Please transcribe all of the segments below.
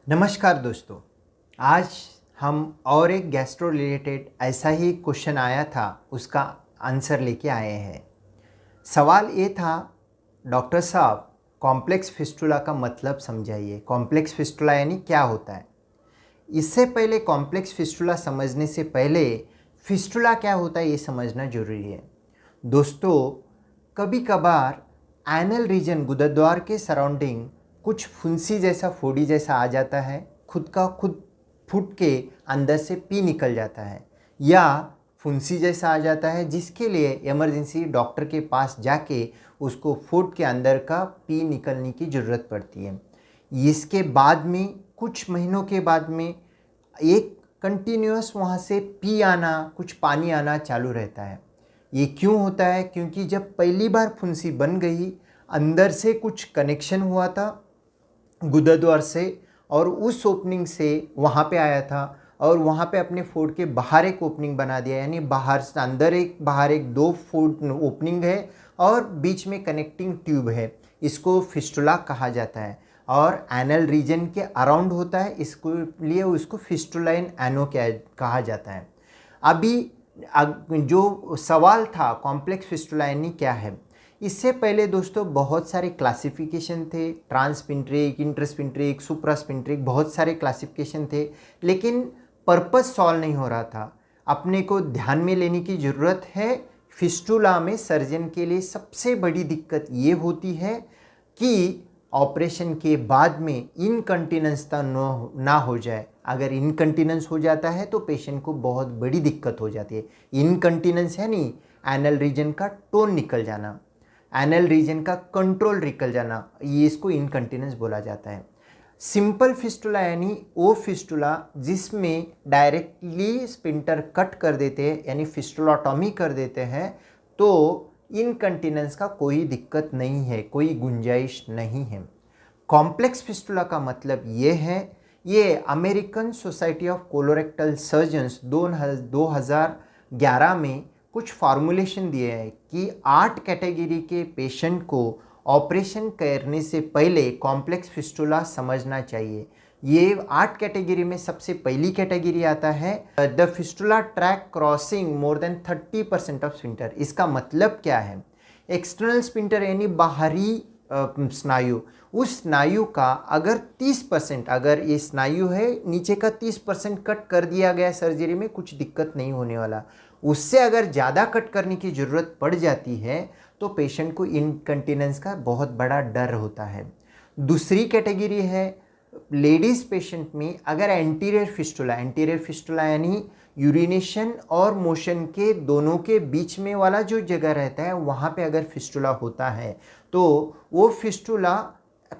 नमस्कार दोस्तों। आज हम और एक गैस्ट्रो रिलेटेड ऐसा ही क्वेश्चन आया था, उसका आंसर लेके आए हैं। सवाल ये था, डॉक्टर साहब कॉम्प्लेक्स फिस्टुला का मतलब समझाइए। कॉम्प्लेक्स फिस्टुला यानी क्या होता है? इससे पहले कॉम्प्लेक्स फिस्टुला समझने से पहले फिस्टुला क्या होता है ये समझना जरूरी है। दोस्तों, कभी कभार एनल रीजन गुदद्वार के सराउंडिंग कुछ फुंसी जैसा फोड़ी जैसा आ जाता है, खुद का खुद फुट के अंदर से पी निकल जाता है, या फुंसी जैसा आ जाता है जिसके लिए इमरजेंसी डॉक्टर के पास जाके उसको फुट के अंदर का पी निकलने की ज़रूरत पड़ती है। इसके बाद में कुछ महीनों के बाद में एक कंटिन्यूअस वहाँ से पी आना, कुछ पानी आना चालू रहता है। ये क्यों होता है? क्योंकि जब पहली बार फुंसी बन गई, अंदर से कुछ कनेक्शन हुआ था गुदद्वार से, और उस ओपनिंग से वहाँ पे आया था, और वहाँ पे अपने फूड के बाहर एक ओपनिंग बना दिया। यानी बाहर से अंदर एक, बाहर एक, दो फूड ओपनिंग है और बीच में कनेक्टिंग ट्यूब है। इसको फिस्टुला कहा जाता है और एनल रीजन के अराउंड होता है, इसको लिए उसको फिस्टुलाइन एनो कहा जाता है। अभी जो सवाल था कॉम्प्लेक्स फिस्टुला यानी क्या है, इससे पहले दोस्तों बहुत सारे क्लासिफिकेशन थे, ट्रांसपिंट्रिक, इंटरस्पिंट्रिक, सुप्रास्पिंट्रिक, बहुत सारे क्लासिफिकेशन थे, लेकिन पर्पस सॉल्व नहीं हो रहा था। अपने को ध्यान में लेने की ज़रूरत है। फिस्टुला में सर्जन के लिए सबसे बड़ी दिक्कत ये होती है कि ऑपरेशन के बाद में इनकंटिनेंसता ना हो जाए। अगर इनकंटिनेंस हो जाता है तो पेशेंट को बहुत बड़ी दिक्कत हो जाती है। इनकंटिनेंस यानी एनल रीजन का टोन निकल जाना, एनल रीजन का कंट्रोल निकल जाना, ये इसको इनकंटिनेंस बोला जाता है। सिंपल फिस्टुला यानी वो फिस्टुला जिसमें डायरेक्टली स्पिंटर कट कर देते हैं, यानी फिस्टुलाटॉमी कर देते हैं, तो इनकंटिनेंस का कोई दिक्कत नहीं है, कोई गुंजाइश नहीं है। कॉम्प्लेक्स फिस्टुला का मतलब ये है, ये American society of colorectal surgeons 2011 में कुछ फार्मूलेशन दिए हैं कि 8 कैटेगरी के पेशेंट को ऑपरेशन करने से पहले कॉम्प्लेक्स फिस्टुला समझना चाहिए। ये 8 कैटेगरी में सबसे पहली कैटेगरी आता है the fistula track crossing more than 30% of sphincter. इसका मतलब क्या है? एक्सटर्नल स्पिंटर यानी बाहरी स्नायु, उस स्नायु का अगर 30%, अगर ये स्नायु है नीचे का 30% कट कर दिया गया सर्जरी में, कुछ दिक्कत नहीं होने वाला। उससे अगर ज़्यादा कट करने की ज़रूरत पड़ जाती है तो पेशेंट को इनकंटिनेंस का बहुत बड़ा डर होता है। दूसरी कैटेगरी है लेडीज़ पेशेंट में, अगर एंटीरियर फिस्टुला यानी यूरिनेशन और मोशन के दोनों के बीच में वाला जो जगह रहता है, वहाँ पे अगर फिस्टुला होता है तो वो फिस्टुला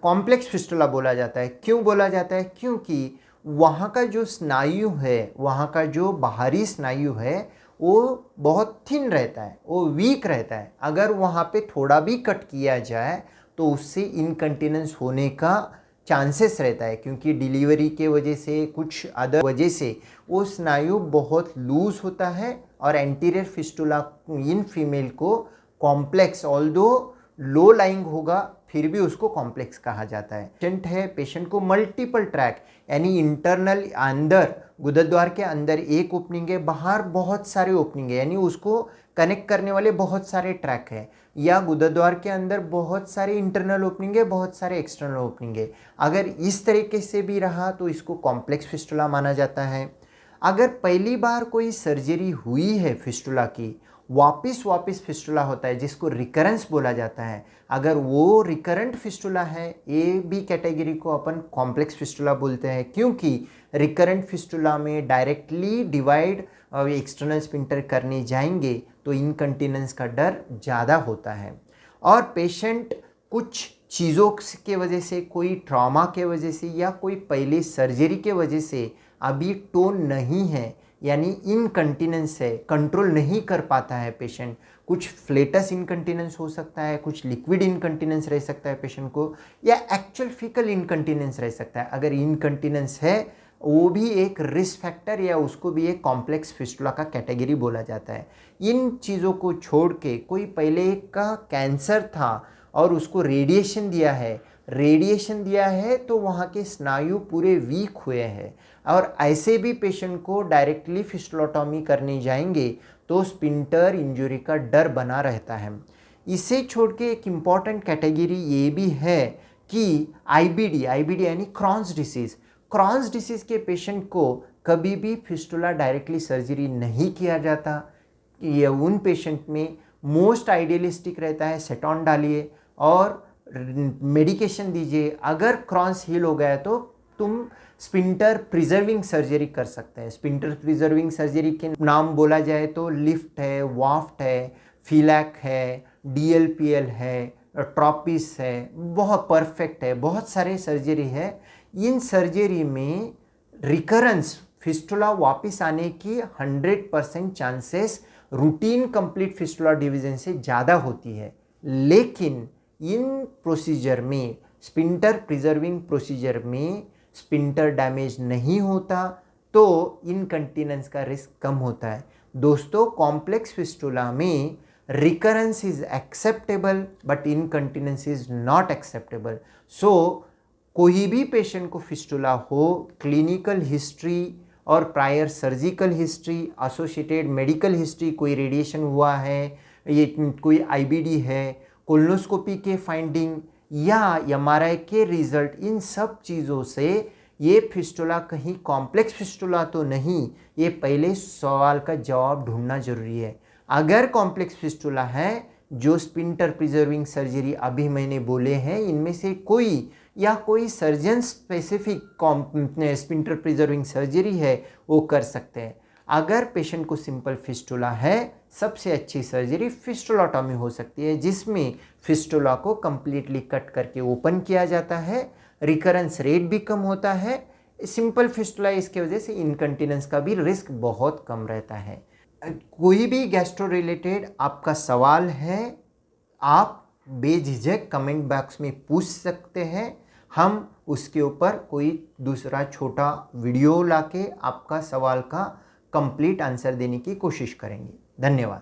कॉम्प्लेक्स फिस्टुला बोला जाता है। क्यों बोला जाता है? क्योंकि वहाँ का जो स्नायु है, वहाँ का जो बाहरी स्नायु है, वो बहुत थिन रहता है, वो वीक रहता है। अगर वहाँ पे थोड़ा भी कट किया जाए तो उससे इनकंटिनेंस होने का चांसेस रहता है, क्योंकि डिलीवरी के वजह से, कुछ अदर वजह से वो स्नायु बहुत लूज होता है। और एंटीरियर फिस्टुला इन फीमेल को कॉम्प्लेक्स, ऑल्दो लो लाइंग होगा, फिर भी उसको कॉम्प्लेक्स कहा जाता है। पेशेंट को मल्टीपल ट्रैक यानी इंटरनल, अंदर गुदद्वार के अंदर एक ओपनिंग है, बाहर बहुत सारे ओपनिंग है, यानी उसको कनेक्ट करने वाले बहुत सारे ट्रैक है, या गुदद्वार के अंदर बहुत सारे इंटरनल ओपनिंग है, बहुत सारे एक्सटर्नल ओपनिंग है। अगर इस तरीके से भी रहा तो इसको कॉम्प्लेक्स फिस्टुला माना जाता है। अगर पहली बार कोई सर्जरी हुई है फिस्टुला की, वापस फिस्टुला होता है जिसको रिकरेंस बोला जाता है, अगर वो रिकरेंट फिस्टुला है, ए बी कैटेगरी को अपन कॉम्प्लेक्स फिस्टुला बोलते हैं, क्योंकि रिकरेंट फिस्टुला में डायरेक्टली डिवाइड एक्सटर्नल स्पिंटर करने जाएंगे तो इनकंटिनेंस का डर ज़्यादा होता है। और पेशेंट कुछ चीज़ों के वजह से, कोई ट्रॉमा के वजह से, या कोई पहले सर्जरी के वजह से अभी टोन नहीं है, यानी इनकंटिनेंस है, कंट्रोल नहीं कर पाता है पेशेंट। कुछ फ्लेटस इनकंटिनेंस हो सकता है, कुछ लिक्विड इनकंटिनेंस रह सकता है पेशेंट को, या एक्चुअल फीकल इनकंटिनेंस रह सकता है। अगर इनकंटिनेंस है वो भी एक रिस्क फैक्टर, या उसको भी एक कॉम्प्लेक्स फिस्टुला का कैटेगरी बोला जाता है। इन चीज़ों को छोड़ के कोई पहले का कैंसर था और उसको रेडिएशन दिया है, रेडिएशन दिया है तो वहाँ के स्नायु पूरे वीक हुए हैं, और ऐसे भी पेशेंट को डायरेक्टली फिस्टुलोटॉमी करने जाएंगे तो स्पिंटर इंजरी का डर बना रहता है। इसे छोड़ के एक इम्पॉर्टेंट कैटेगरी ये भी है कि आईबीडी यानी क्रॉन्स डिसीज़ के पेशेंट को कभी भी फिस्टुला डायरेक्टली सर्जरी नहीं किया जाता। ये उन पेशेंट में मोस्ट आइडियलिस्टिक रहता है सेटॉन डालिए और मेडिकेशन दीजिए। अगर क्रॉन्स हील हो गया तो तुम स्पिंटर प्रिजर्विंग सर्जरी कर सकते हैं। स्पिंटर प्रिजर्विंग सर्जरी के नाम बोला जाए तो लिफ्ट है, वाफ्ट है, फिलैक है, DLPL है, ट्रॉपिस है, बहुत परफेक्ट है, बहुत सारे सर्जरी है। इन सर्जरी में रिकरेंस फिस्टुला वापस आने की 100% chances routine complete fistula division से ज़्यादा होती है। लेकिन इन प्रोसीजर में, स्पिंटर प्रिजर्विंग प्रोसीजर में स्पिंटर डैमेज नहीं होता तो इनकंटिनेंस का रिस्क कम होता है। दोस्तों, कॉम्प्लेक्स फिस्टुला में recurrence is acceptable but incontinence is not acceptable. So कोई भी पेशेंट को फिस्टुला हो, क्लिनिकल हिस्ट्री और prior surgical history, associated medical history, कोई रेडिएशन हुआ है, ये कोई IBD है, कोलोनोस्कोपी के फाइंडिंग या MRI के रिजल्ट, इन सब चीज़ों से ये फिस्टुला कहीं कॉम्प्लेक्स फिस्टुला तो नहीं, ये पहले सवाल का जवाब ढूंढना जरूरी है। अगर कॉम्प्लेक्स फिस्टुला है, जो स्पिंटर प्रिजर्विंग सर्जरी अभी मैंने बोले हैं इनमें से कोई या कोई surgeon specific sphincter preserving surgery है वो कर सकते हैं। अगर पेशेंट को सिंपल फिस्टुला है, सबसे अच्छी सर्जरी फिस्टुलोटॉमी हो सकती है, जिसमें फिस्टुला को कंप्लीटली कट करके ओपन किया जाता है। रिकरेंस रेट भी कम होता है। सिंपल फिस्टुला इसके वजह से इनकंटिनेंस का भी रिस्क बहुत कम रहता है। कोई भी गैस्ट्रो रिलेटेड आपका सवाल है, आप बेझिझक कमेंट बॉक्स में पूछ सकते हैं। हम उसके ऊपर कोई दूसरा छोटा वीडियो लाके आपका सवाल का कंप्लीट आंसर देने की कोशिश करेंगे। धन्यवाद।